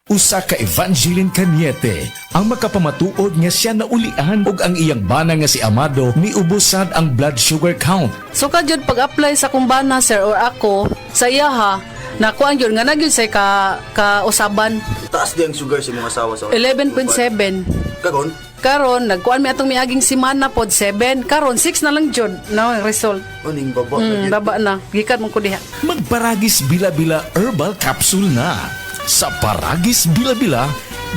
Usa ka Evangeline Cañete ang makapamatuod nga siya naulian ug ang iyang bana nga si Amado miubusad ang blood sugar count. So kadyod pag-apply sa kumbana sir or ako sa iya ha, nakuan yun nga nagyud say ka usaban Taas di ang sugar sa mga asawa sa 11.7. Karon, Karon nagkuan mi atong miaging semana pod 7. Karon 6 na lang jud na ang result. uning baba na gyud. Baba na. Gikan mo ko diha. Magparagis bila-bila herbal capsule na. Sa Paragis Bila-Bila,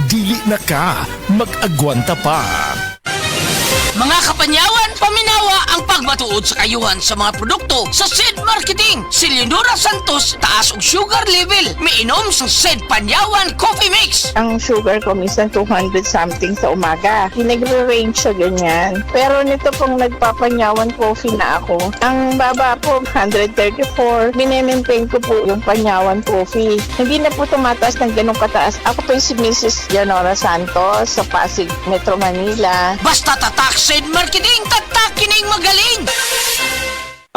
dili na ka mag-agwanta pa. Mga kapanyawan, paminawa ang pagmatuod sa kayuhan sa mga produkto sa SED Marketing. Si Leonora Santos, taas og sugar level. Miinom sa SED Panyawan Coffee Mix. Ang sugar ko minsan 200 something sa umaga. Nagre-range siya ganyan. Pero nito pong nagpapanyawan coffee na ako, ang baba po 134. Minemaintain ko po yung panyawan coffee. Hindi na po tumataas ng ganong kataas. Ako po yung si Mrs. Leonora Santos sa Pasig, Metro Manila. Basta tatak SED Marketing, tatak kining magaling.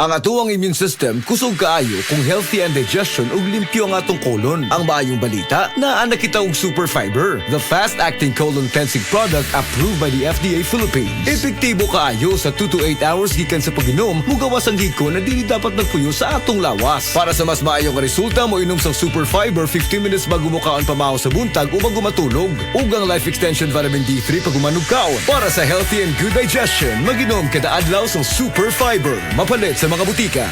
Ang atuang immune system kusog kaayo kung healthy and digestion ug limpyo ang atong colon. Ang maayong balita, naa na kita og Super Fiber, the fast-acting colon cleansing product approved by the FDA Philippines. Epektibo kaayo sa 2 to 8 hours gikan sa pag-inom, mugawas ang hiko na dili dapat nagpuyo sa atong lawas. Para sa mas maayong resulta, mo inom sa Super Fiber 15 minutes bago mo kaon pamahaw sa buntag o bago matulog. Ug ang Life Extension Vitamin D3 pag umanog kaon. Para sa healthy and good digestion, mag-inom kada adlaw sa Super Fiber. Mapalit sa mga butika.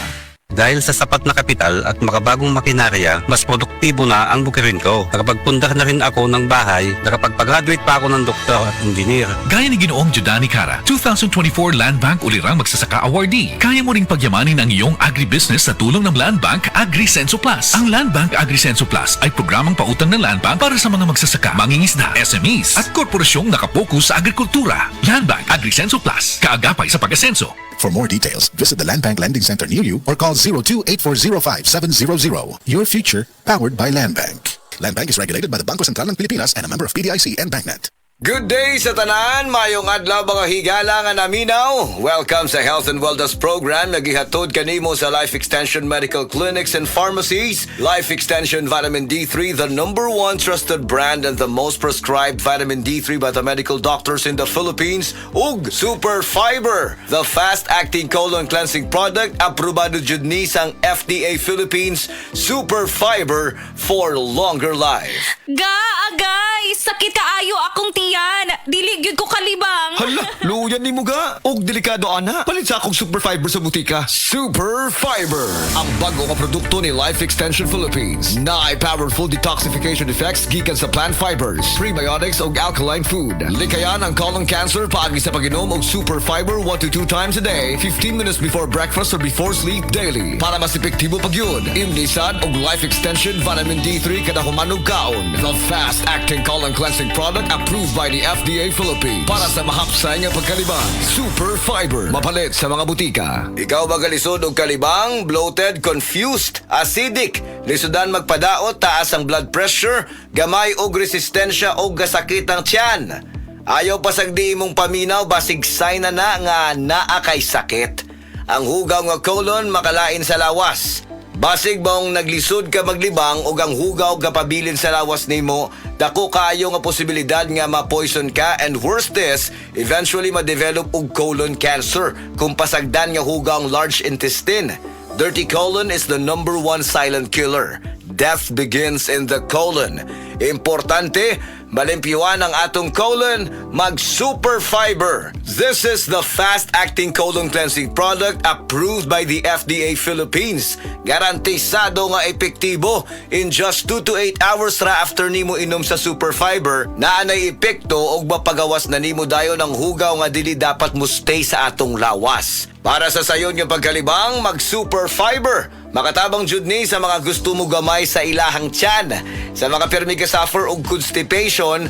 Dahil sa sapat na kapital at makabagong makinarya, mas produktibo na ang bukirin ko. Nakapagpundar na rin ako ng bahay, nakapagpag-graduate pa ako ng doktor at engineer. Gaya ni Ginoong Judani Cara, 2024 Land Bank Ulirang Magsasaka Awardee. Kaya mo ring pagyamanin ang iyong agribusiness sa tulong ng Land Bank AgriSenso Plus. Ang Land Bank AgriSenso Plus ay programang pautang ng Land Bank para sa mga magsasaka, mangingisda, SMEs at korporasyong nakapokus sa agrikultura. Land Bank AgriSenso Plus, kaagapay sa pag-asenso. For more details, visit the Land Bank Lending Center near you or call 02-8405-700. Your future, powered by Land Bank. Land Bank is regulated by the Bangko Sentral ng Pilipinas and a member of PDIC and BancNet. Good day sa tanan, mayong adlaw mga higala nga naminaw. Welcome sa Health and Wellness Program na gihatod kanimo sa Life Extension Medical Clinics and Pharmacies. Life Extension Vitamin D3, the #1 trusted brand and the most prescribed vitamin D3 by the medical doctors in the Philippines. Ug Super Fiber, the fast-acting colon cleansing product aprobado jud ni sang FDA Philippines. Super Fiber for longer life. Agay! Sakit kaayo akong tiyan! Dili gyud ko kalibang! Hala, luyan ni mo ga. Og delikado ana. Palit sa akong Super Fiber sa butika. Super Fiber, ang bago nga produkto ni Life Extension Philippines. Na ay powerful detoxification effects gikan sa plant fibers, prebiotics og alkaline food. Likayan ang colon cancer paagi sa pag-inom og Super Fiber 1 to 2 times a day, 15 minutes before breakfast or before sleep daily. Para mas epektibo pag yun, imnisan og Life Extension Vitamin D3 kada humanog kaon. The fast-acting colon cleansing product approved by the FDA Philippines. Para sa mahapsay nga pagkalibang, Super Fiber, mapalit sa mga butika. Ikaw ba galisod og kalibang, bloated, confused, acidic, lisudan magpadaot, taas ang blood pressure, gamay og resistensya og gasakit ang tiyan? Ayaw pasagdi imong paminaw, basig sign na nga naa kay sakit. Ang hugaw nga colon makalain sa lawas. Basig bang naglisod ka maglibang o ang hugaw kapabilin sa lawas nimo, dako kaayo nga posibilidad nga ma-poison ka, and worse this, eventually ma-develop og colon cancer kung pasagdan nga hugaw ang large intestine. Dirty colon is the #1 silent killer. Death begins in the colon. Importante, malimpyuan ang atong colon, mag-Super Fiber. This is the fast-acting colon cleansing product approved by the FDA Philippines. Garantisado nga epektibo. In just 2 to 8 hours ra after nimo inom sa Super Fiber, naanay epekto og mapagawas na nimo dayon ang hugaw nga dili dapat mo stay sa atong lawas. Para sa sayon nga pagkalibang, mag-Super Fiber. Makatabang jud ni sa mga gusto mo gamay sa ilahang tiyan. Sa mga permi ka suffer og constipation,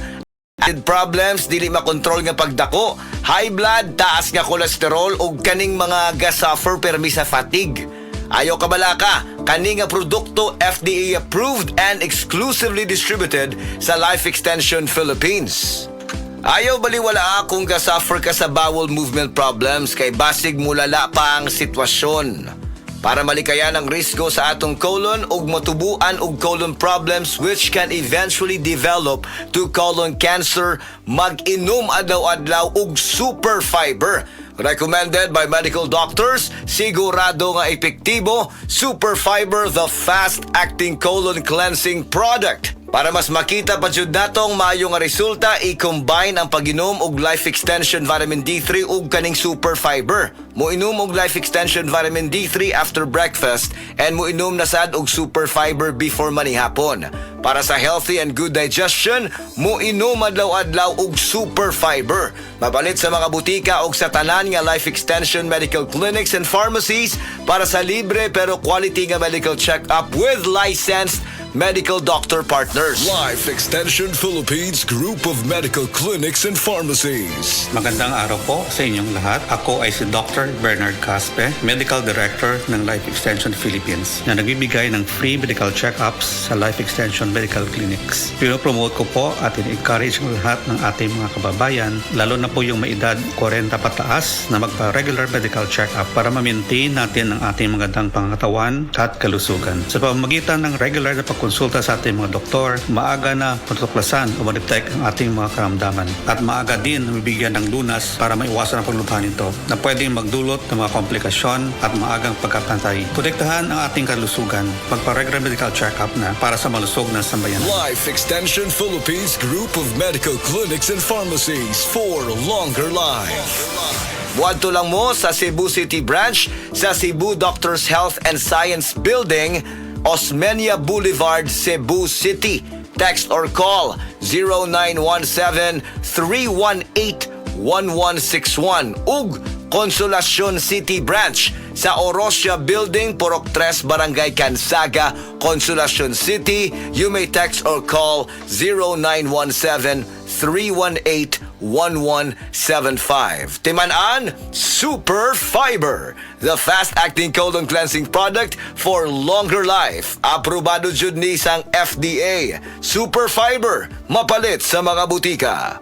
and problems, dili makontrol nga pagdako, high blood, taas nga kolesterol ug kaning mga ga-suffer permi sa fatigue. Ayaw kabalaka, kani nga produkto FDA approved and exclusively distributed sa Life Extension Philippines. Ayaw baliwala kung ga-suffer ka sa bowel movement problems kay basig mulala pa ang sitwasyon. para malikayan ang risko sa atong colon ug matubuan og colon problems which can eventually develop to colon cancer, mag-inom adlaw-adlaw og super fiber. Recommended by medical doctors, sigurado nga epektibo, Super Fiber, the fast-acting colon cleansing product. Para mas makita pa jud natong maayo nga resulta, i-combine ang pag-inom og Life Extension Vitamin D3 ug kaning Super Fiber. Moinom og Life Extension Vitamin D3 after breakfast and moinom na sad og Super Fiber before manihapon. Para sa healthy and good digestion, moinom adlaw-adlaw og Super Fiber. Mabalit sa mga butika og sa tanan nga Life Extension Medical Clinics and Pharmacies para sa libre pero quality nga medical check-up with licensed medical doctor partners. Life Extension Philippines Group of Medical Clinics and Pharmacies. Magandang araw po sa inyong lahat. Ako ay si Dr. Bernard Caspe, Medical Director ng Life Extension Philippines, na nagbibigay ng free medical check-ups sa Life Extension Medical Clinics. Pinopromote ko po at in-encourage ang lahat ng ating mga kababayan, lalo na po yung may edad 40 pataas, na magpa-regular medical check-up para ma-maintain natin ang ating magandang pangatawan at kalusugan. Sa pamamagitan ng regular na konsulta sa ating mga doktor, maaga na matutuklasan o ma-detect ang ating mga karamdaman. At maaga din na mabigyan ng lunas para maiwasan ang paglubhan nito na pwedeng magdulot ng mga komplikasyon at maagang pagkapantay. Protektahan ang ating kalusugan. Magpa-regular medical check-up na para sa malusog na sambayan. Life Extension Philippines Group of Medical Clinics and Pharmacies for longer life. Buwadto lang mo sa Cebu City Branch sa Cebu Doctors Health and Science Building, Osmeña Boulevard, Cebu City. Text or call 0917-318-1161 ug Consolacion City Branch sa Orosia Building, Purok 3, Barangay Cansaga, Consolacion City. You may text or call 0917-318-1175. Timan-an, Super Fiber, the fast-acting colon cleansing product for longer life. Aprobado jud ni sang FDA. Super Fiber, mapalit sa mga butika.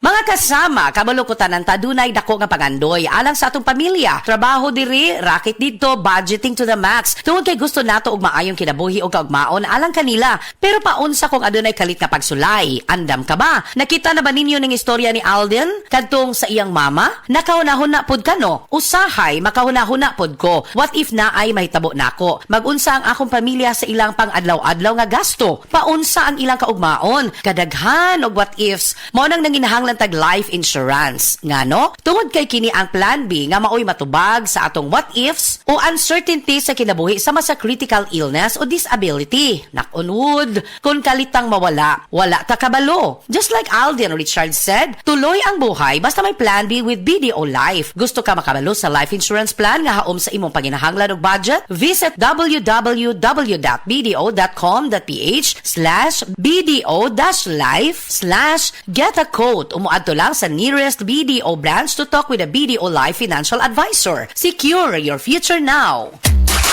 Mga kasama, kabalukutan ng tadunay dako nga pagandoy alang sa atong pamilya. Trabaho diri, racket dito, budgeting to the max. Tungod kay gusto nato og maayong kinabuhi og kaugmaon alang kanila. Pero paunsa kung adunay kalit nga pagsulay? Andam ka ba? Nakita na ba ninyo ning istorya ni Alden kadtong sa iyang mama? Nakahuna-huna pod kano? Usahay makahuna-huna pod ko. What if na ay mahitabo nako? Magunsa ang akong pamilya sa ilang pang-adlaw-adlaw nga gasto? Paunsa ang ilang kaugmaon? Kadaghan og what ifs. Mao nang nanginahanglan tag life insurance. Ngano? Tungod kay kini ang plan B nga maoy matubag sa atong what ifs o uncertainty sa kinabuhi sama sa critical illness o disability. Nakunod, kung kalitang mawala, wala ta kabalo. Just like Alden Richard said, tuloy ang buhay basta may plan B with BDO Life. Gusto ka makabalo sa life insurance plan nga haom sa imong panginahanglan og budget? Visit www.bdo.com.ph/BDO-life/get-a-quote. Umuadto lang sa nearest BDO branch to talk with a BDO Life financial advisor. Secure your future now.